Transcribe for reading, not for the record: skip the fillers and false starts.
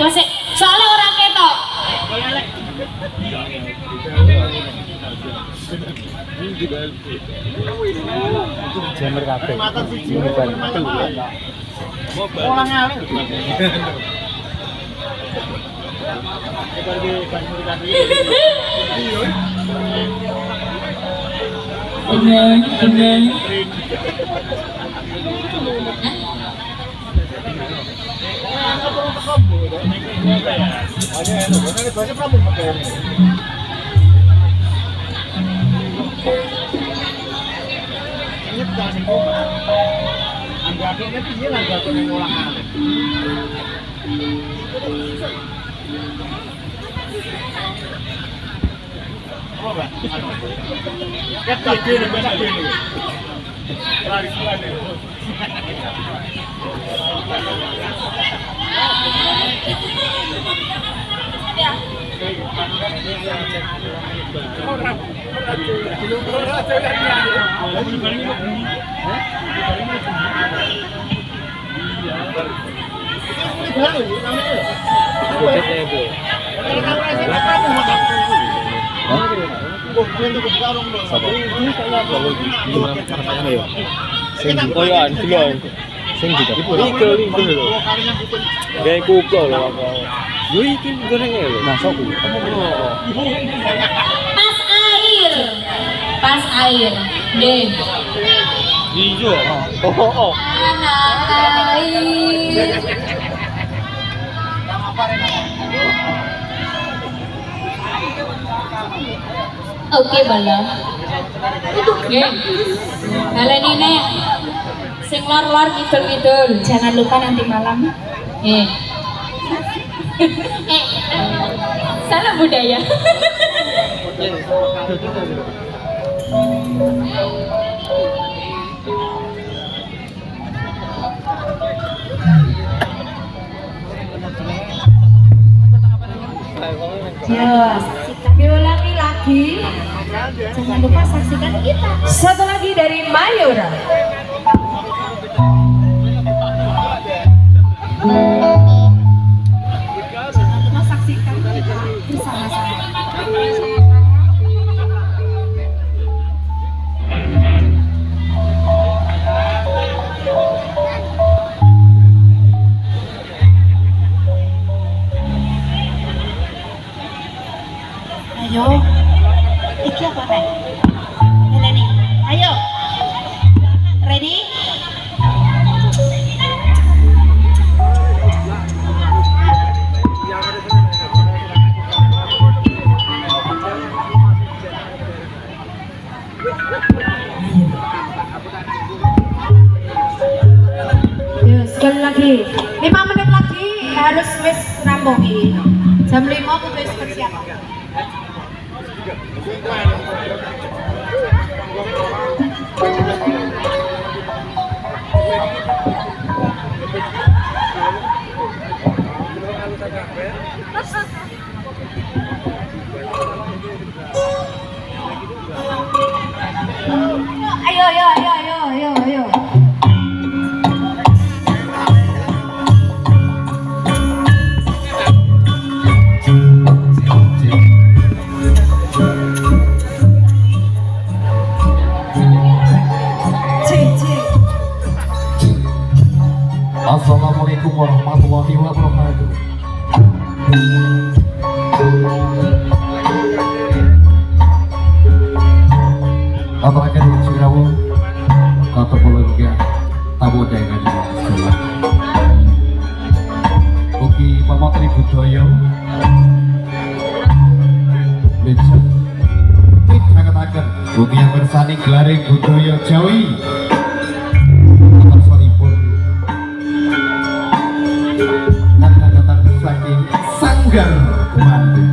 Kosek, soalnya orang ketok. Jammer kabeh. Orang ngalih. Tenang. Pas air, deh. Iya. Oh. Anak air. Oke, bala. Oke. Kalian ini sing lor ngidul. Jangan lupa nanti malam. Salam budaya. Yes. Diulangi lagi. Jangan lupa saksikan kita. Satu lagi dari Mayora. Jangan lupa saksikan kita bersama-sama. Ayo, iki apa teh? Melani, ayo, ready? Yuk, sekali lagi, 5 menit lagi harus wis rampungi. Jam 5 aku wis persiapan. Ayo. Assalamualaikum warahmatullahi wabarakatuh. Aturaken sirawu kata politika tamu dengan sekolah. Ugi pamatri budaya Beca Angkat-angkat ugi yang bersani gelare budaya Jawi Ataswanipun Kata-kata saking Sanggar Kemanten